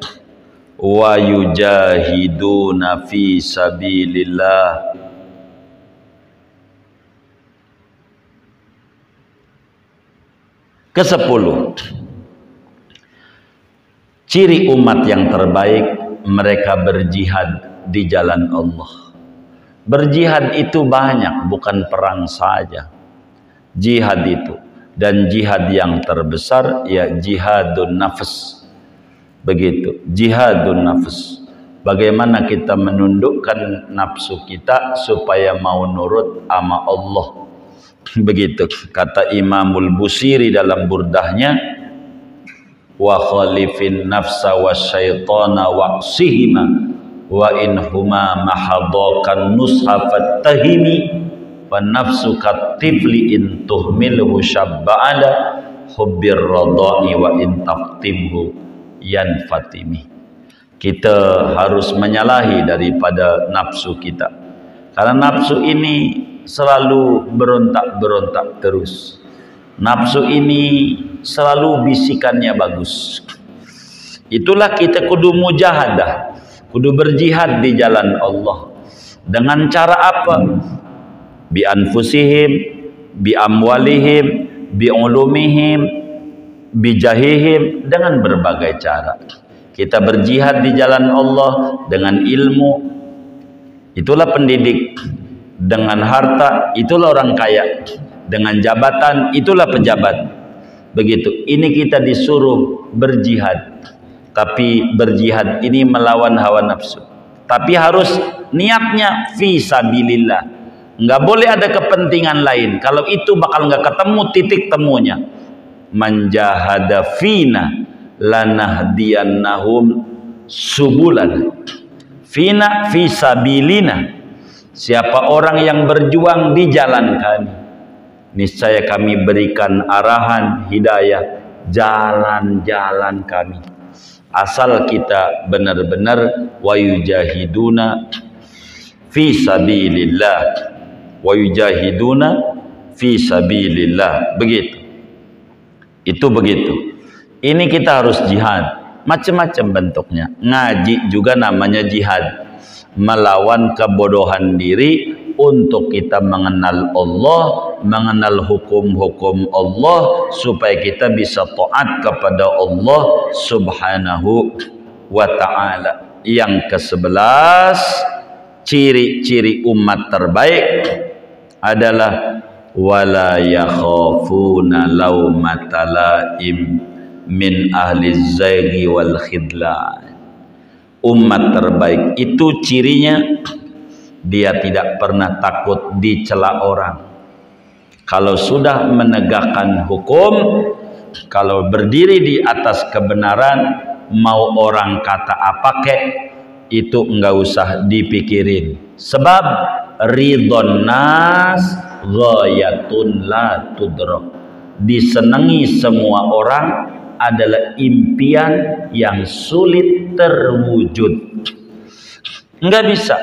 Wa yujahiduna fi sabilillah. Ke-10, ciri umat yang terbaik, mereka berjihad di jalan Allah. Berjihad itu banyak, bukan perang saja. Jihad itu, dan jihad yang terbesar ya jihadun nafs. Begitu, jihadun nafs. Bagaimana kita menundukkan nafsu kita supaya mau nurut sama Allah. Begitu kata Imamul Busiri dalam burdahnya, wa khalifin nafsa wa syaitana wa'sihima wa inhuma mahadakan nushafat tahimi wa nafsu katifli in tuhmilhu syabba'ala hubbir radha'i wa in taftimhu yanfatimi. Kita harus menyalahi daripada nafsu kita, karena nafsu ini selalu berontak-berontak terus. Nafsu ini selalu bisikannya bagus. Itulah kita kudu mujahadah, kudu berjihad di jalan Allah. Dengan cara apa? Bi anfusihim, bi amwalihim, bi ulumihim, bi jahihim, dengan berbagai cara. Kita berjihad di jalan Allah dengan ilmu. Itulah pendidik. Dengan harta, itulah orang kaya. Dengan jabatan, itulah pejabat. Begitu. Ini kita disuruh berjihad. Tapi berjihad ini melawan hawa nafsu. Tapi harus niatnya fi sabilillah. Nggak boleh ada kepentingan lain. Kalau itu bakal nggak ketemu titik temunya. Man jahada fina lanahdiyannahum subulan. Fina fi sabilina. Siapa orang yang berjuang di jalan kami, niscaya kami berikan arahan hidayah jalan-jalan kami. Asal kita benar-benar wa yujahiduna fi sabilillah, wa yujahiduna fi sabilillah. Begitu. Itu begitu. Ini kita harus jihad, macam-macam bentuknya. Ngaji juga namanya jihad. Melawan kebodohan diri untuk kita mengenal Allah, mengenal hukum-hukum Allah, supaya kita bisa taat kepada Allah subhanahu wa ta'ala. Yang ke-11, ciri-ciri umat terbaik adalah wala yakhafuna laumata laim min ahli zayghi wal khidlan. Umat terbaik itu cirinya dia tidak pernah takut dicela orang. Kalau sudah menegakkan hukum, kalau berdiri di atas kebenaran, mau orang kata apa kek, itu enggak usah dipikirin. Sebab ridhon nas ghayatun la tudrak. Disenangi semua orang adalah impian yang sulit terwujud. Enggak bisa.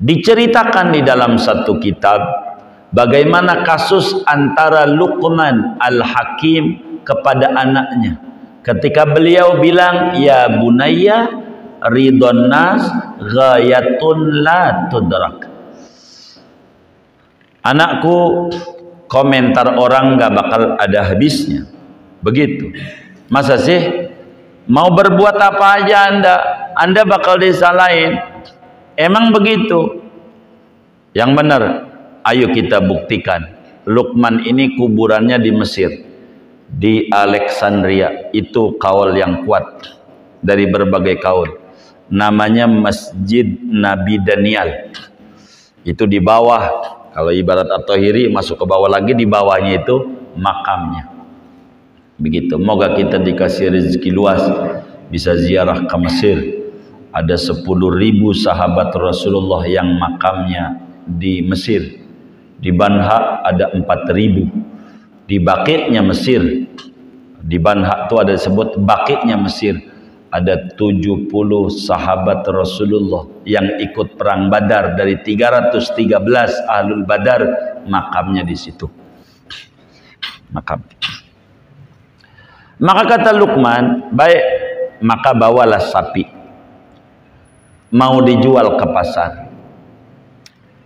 Diceritakan di dalam satu kitab bagaimana kasus antara Luqman Al-Hakim kepada anaknya. Ketika beliau bilang, ya bunayya ridhon nas ghayatun la tudrak. Anakku, komentar orang gak bakal ada habisnya. Begitu. Masa sih mau berbuat apa aja anda bakal disalahin. Emang begitu. Yang benar, ayo kita buktikan. Luqman ini kuburannya di Mesir, di Alexandria. Itu kaul yang kuat dari berbagai kaul. Namanya Masjid Nabi Daniel. Itu di bawah, kalau ibarat At-Tahiri masuk ke bawah lagi, di bawahnya itu makamnya. Begitu. Moga kita dikasih rezeki luas bisa ziarah ke Mesir. Ada 10.000 sahabat Rasulullah yang makamnya di Mesir. Di Banha ada 4.000. Di Baqi' Mesir. Di Banha itu ada disebut Baqi' Mesir. ada 70 sahabat Rasulullah yang ikut perang Badar. Dari 313 ahlul Badar, makamnya di situ. Makam. Maka kata Luqman, baik, maka bawalah sapi. Mau dijual ke pasar.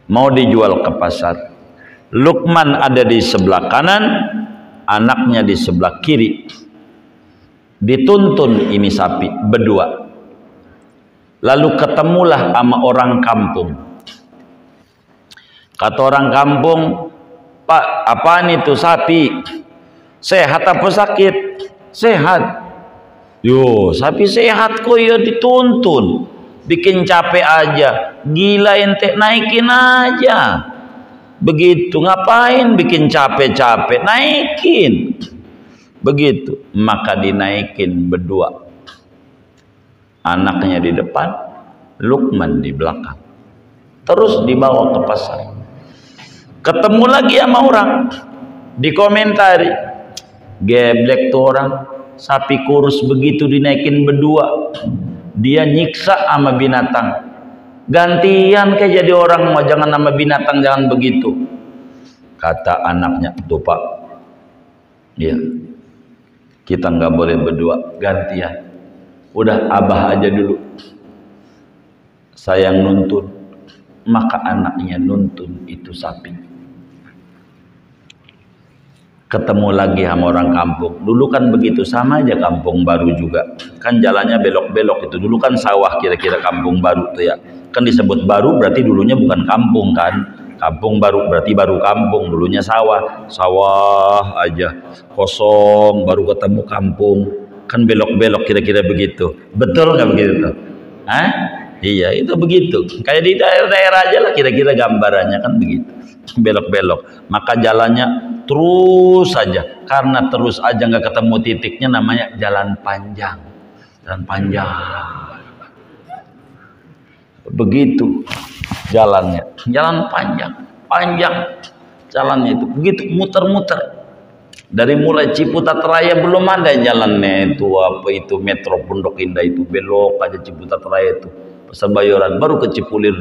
Mau dijual ke pasar. Luqman ada di sebelah kanan, anaknya di sebelah kiri. Dituntun ini sapi berdua. Lalu ketemulah sama orang kampung. Kata orang kampung, Pak, apaan itu sapi? Sehat apa sakit? Sehat. Yo, sapi sehat kok, ya dituntun. Bikin capek aja. Gila ente, naikin aja. Begitu, ngapain bikin capek-capek? Naikin. Begitu, maka dinaikin berdua. Anaknya di depan, Luqman di belakang. Terus dibawa ke pasar. Ketemu lagi sama orang, dikomentari, geblek tuh orang, sapi kurus begitu dinaikin berdua, dia nyiksa sama binatang. Gantian kayak jadi orang, mau jangan sama binatang, jangan begitu. Kata anaknya, tuh Pak, ya kita nggak boleh berdua, gantian. Udah abah aja dulu, saya yang nuntun. Maka anaknya nuntun itu sapi. Ketemu lagi sama orang kampung. Dulu kan begitu, sama aja Kampung Baru juga. Kan jalannya belok-belok itu. Dulu kan sawah kira-kira Kampung Baru tuh ya. Kan disebut baru berarti dulunya bukan kampung kan. Kampung Baru berarti baru kampung, dulunya sawah. Sawah aja kosong, baru ketemu kampung. Kan belok-belok kira-kira begitu. Betul nggak begitu? Hah? Iya, itu begitu. Kayak di daerah-daerah aja lah kira-kira gambarannya kan begitu. Belok-belok. Maka jalannya terus saja. Karena terus aja nggak ketemu titiknya, namanya jalan panjang. Jalan panjang. Begitu jalannya. Jalan panjang. Panjang jalannya itu. Begitu muter-muter. Dari mulai Ciputat Raya belum ada jalannya itu, apa itu Metro Pondok Indah itu, belok aja Ciputat Raya itu, Pasar Bayoran, baru ke Cipulir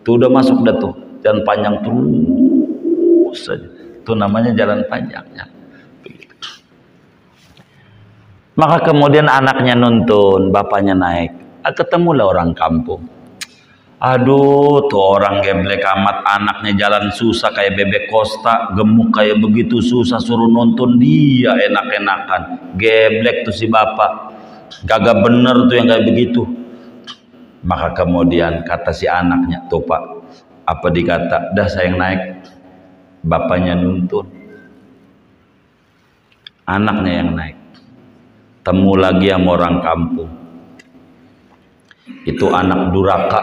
tuh udah masuk dah tuh, jalan panjang terus saja, itu namanya jalan panjang ya. Begitu. Maka kemudian anaknya nuntun, bapaknya naik, ketemulah orang kampung. Aduh, tuh orang geblek amat, anaknya jalan susah kayak bebek Costa, gemuk kayak begitu, susah suruh nonton dia enak-enakan. Geblek tuh si bapak, kagak bener tuh yang kayak begitu. Maka kemudian kata si anaknya, tuh Pak, apa dikata, dah saya yang naik. Bapaknya nuntun, anaknya yang naik. Temu lagi sama orang kampung. Itu anak duraka.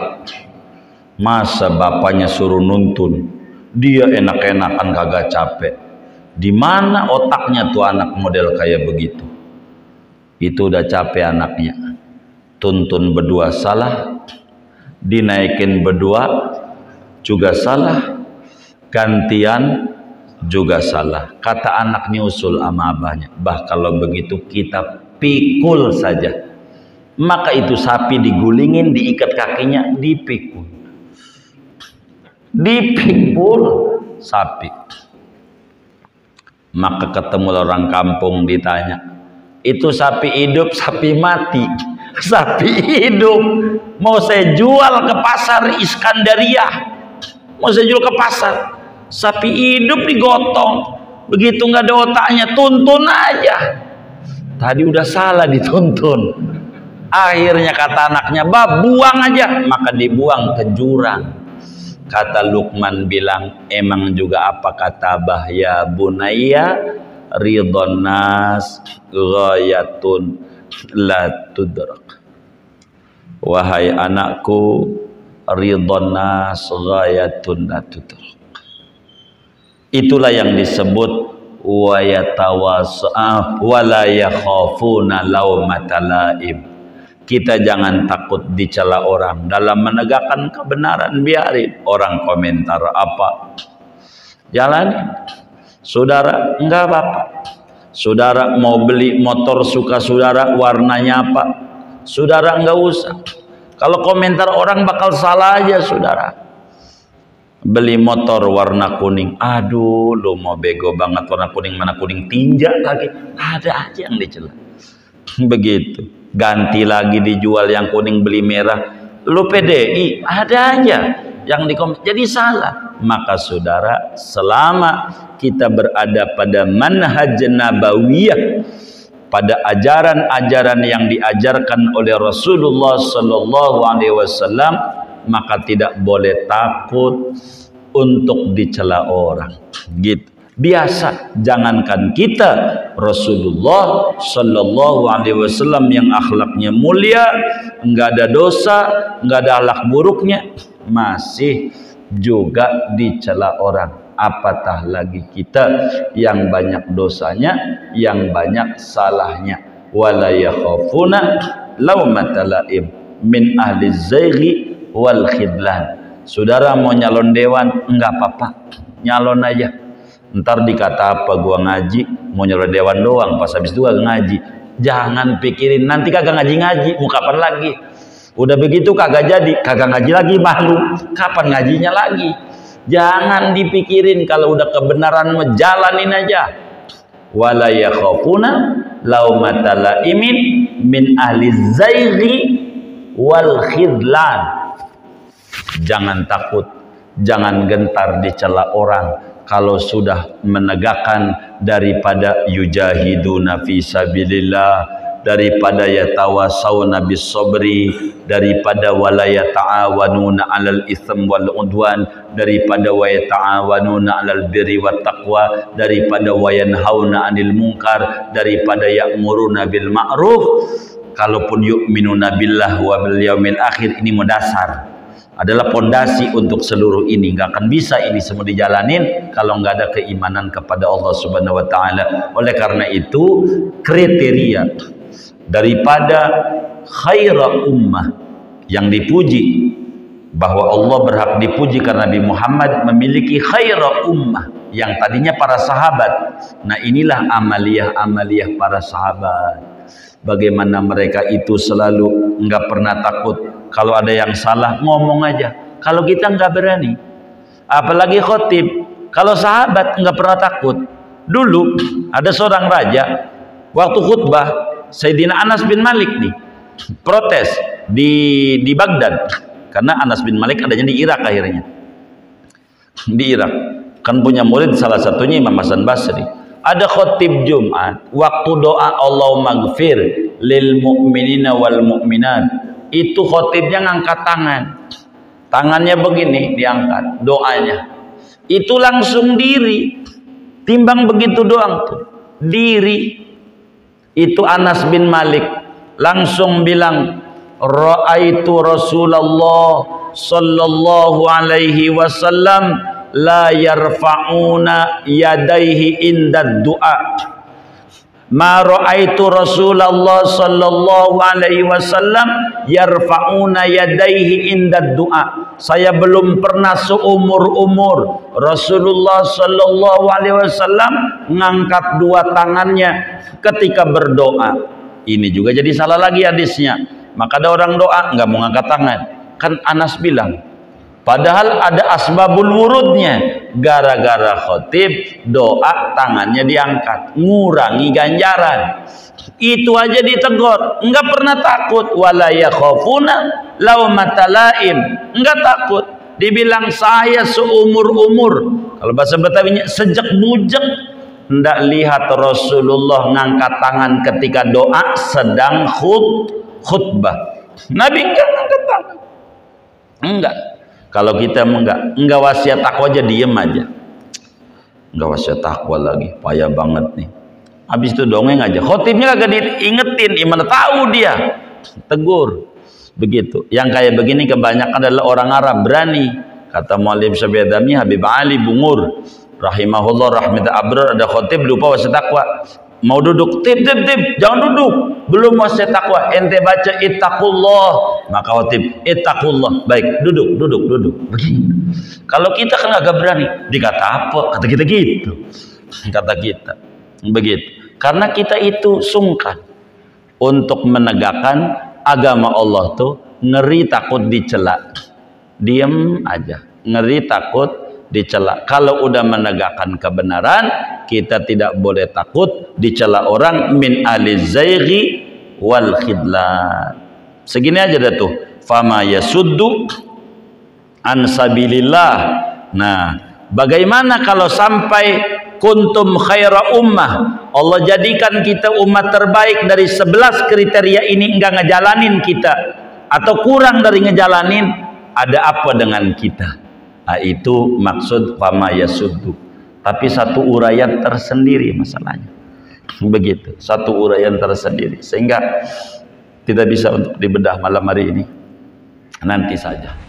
Masa bapaknya suruh nuntun, dia enak-enakan kagak capek. Di mana otaknya tuh anak model kayak begitu? Itu udah capek anaknya. Tuntun berdua salah, dinaikin berdua juga salah, gantian juga salah. Kata anaknya usul sama abahnya, bah kalau begitu kita pikul saja. Maka itu sapi digulingin, diikat kakinya, dipikul. Dipikul sapi. Maka ketemu orang kampung, ditanya, itu sapi hidup, sapi mati? Sapi hidup. Mau saya jual ke pasar Iskandaria, mau saya jual ke pasar. Sapi hidup digotong, begitu nggak ada otaknya, tuntun aja. Tadi udah salah dituntun. Akhirnya kata anaknya, bah buang aja. Maka dibuang ke jurang. Kata Luqman bilang, emang juga apa kata Abah, ya bunayya ridhon nas ghayatun la tudrak. Wahai anakku, ridhon nas ghayatun la tudrak. Itulah yang disebut wa yatawasa wa la yakhafuna laumata laim. Kita jangan takut dicela orang dalam menegakkan kebenaran. Biarin orang komentar apa, jalanin. Saudara enggak apa-apa. Saudara mau beli motor suka saudara, warnanya apa, Saudara nggak usah. Kalau komentar orang bakal salah aja saudara. Beli motor warna kuning, aduh lu mau bego banget warna kuning, mana kuning tinja lagi, ada aja yang dicela. Begitu, ganti lagi dijual yang kuning beli merah, lu PDI, ada aja yang dikomen, jadi salah. Maka saudara, selama kita berada pada manhaj nabawiyah, pada ajaran-ajaran yang diajarkan oleh Rasulullah Sallallahu Alaihi Wasallam, maka tidak boleh takut untuk dicela orang. Gitu. Biasa, jangankan kita, Rasulullah Sallallahu Alaihi Wasallam yang akhlaknya mulia, enggak ada dosa, enggak ada akhlak buruknya, masih juga dicela orang. Apatah lagi kita yang banyak dosanya, yang banyak salahnya. Wala yakhafuna laumata laim min ahli zaighi wal khidlan. Saudara mau nyalon dewan, enggak apa-apa, nyalon aja. Ntar dikata apa gua ngaji, mau nyalon dewan doang, pas habis itu gak ngaji. Jangan pikirin nanti kagak ngaji-ngaji, mau kapan lagi. Udah begitu kagak jadi, kagak ngaji lagi, malu. Kapan ngajinya lagi? Jangan dipikirin, kalau udah kebenaran jalanin aja. Wala yakhafuna laumata laimin min ahli zaighi wal khidlan. Jangan takut, jangan gentar dicela orang kalau sudah menegakkan daripada yujahiduna fi sabilillah, daripada yatawasawna bis sabri, daripada wala yata'awanuna 'alal itsm wal udwan, daripada wa yata'awanuna 'alal birri wat taqwa, daripada wa yanhauna 'anil munkar, daripada ya'muruna bil ma'ruf. Kalaupun yu'minuna billah wa bil yaumil akhir, ini mendasar, adalah pondasi untuk seluruh ini. Nggak akan bisa ini semua dijalanin kalau nggak ada keimanan kepada Allah Subhanahu wa taala. Oleh karena itu, kriteria daripada khaira ummah yang dipuji, bahwa Allah berhak dipuji karena Nabi Muhammad memiliki khaira ummah yang tadinya para sahabat. Nah, inilah amaliyah-amaliyah para sahabat, bagaimana mereka itu selalu nggak pernah takut. Kalau ada yang salah ngomong aja, kalau kita nggak berani, apalagi khotib. Kalau sahabat nggak pernah takut. Dulu ada seorang raja, waktu khutbah Sayyidina Anas bin Malik nih protes di Baghdad, karena Anas bin Malik adanya di Irak. Akhirnya di Irak kan punya murid, salah satunya Imam Hasan Basri. Ada khotib Jumat, waktu doa Allahumma gfir lil mu'minina wal mu'minat, itu khotibnya ngangkat tangannya begini, diangkat doanya, itu langsung diri, timbang begitu doang tuh diri. Itu Anas bin Malik langsung bilang, ra'aitu Rasulullah sallallahu alaihi wasallam la yarfa'una yadaihi inda du'a. Ma ra'aitu Rasulullah sallallahu alaihi wasallam yarfa'una yadaihi inda du'a. Saya belum pernah seumur-umur Rasulullah sallallahu alaihi wasallam ngangkat dua tangannya ketika berdoa. Ini juga jadi salah lagi hadisnya. Maka ada orang doa nggak mau ngangkat tangan. Kan Anas bilang, padahal ada asbabul wurudnya, gara-gara khotib doa tangannya diangkat, ngurangi ganjaran. Itu aja ditegur, nggak pernah takut. Wala yakhafuna laumata laim, nggak takut. Dibilang saya seumur-umur, kalau bahasa Betawinya sejak bujek, ndak lihat Rasulullah ngangkat tangan ketika doa sedang khutbah. Nabi enggak ngangkat tangan, enggak. Kalau kita enggak wasiat takwa aja, diem aja. Enggak wasiat takwa lagi, payah banget nih. Habis itu dongeng aja. Khotibnya kagak diingetin, gimana tahu dia. Tegur. Begitu. Yang kayak begini kebanyakan adalah orang Arab berani. Kata Mu'allim Syabiyadami Habib Ali Bungur rahimahullah rahmatan abrar, ada khotib lupa wasiat takwa. Mau duduk, tip, jangan duduk, belum wasiat takwa, ente baca ittaqullah, maka khotib ittaqullah, baik, duduk. Begitu. Kalau kita kan agak berani, dikata apa? Kata kita gitu, kata kita begitu. Karena kita itu sungkan untuk menegakkan agama Allah tuh ngeri takut dicela. Diam aja, ngeri takut dicela. Kalau udah menegakkan kebenaran, kita tidak boleh takut dicela orang min alizzaighi wal khidlan. Segini aja dah tuh. Fama yasuddu an sabilillah. Nah, bagaimana kalau sampai kuntum khaira ummah, Allah jadikan kita umat terbaik, dari 11 kriteria ini enggak ngejalanin kita atau kurang dari ngejalanin, ada apa dengan kita? Nah, itu maksud fama yasuddu. Tapi satu uraian tersendiri masalahnya. Begitu, satu uraian tersendiri, sehingga tidak bisa untuk dibedah malam hari ini. Nanti saja.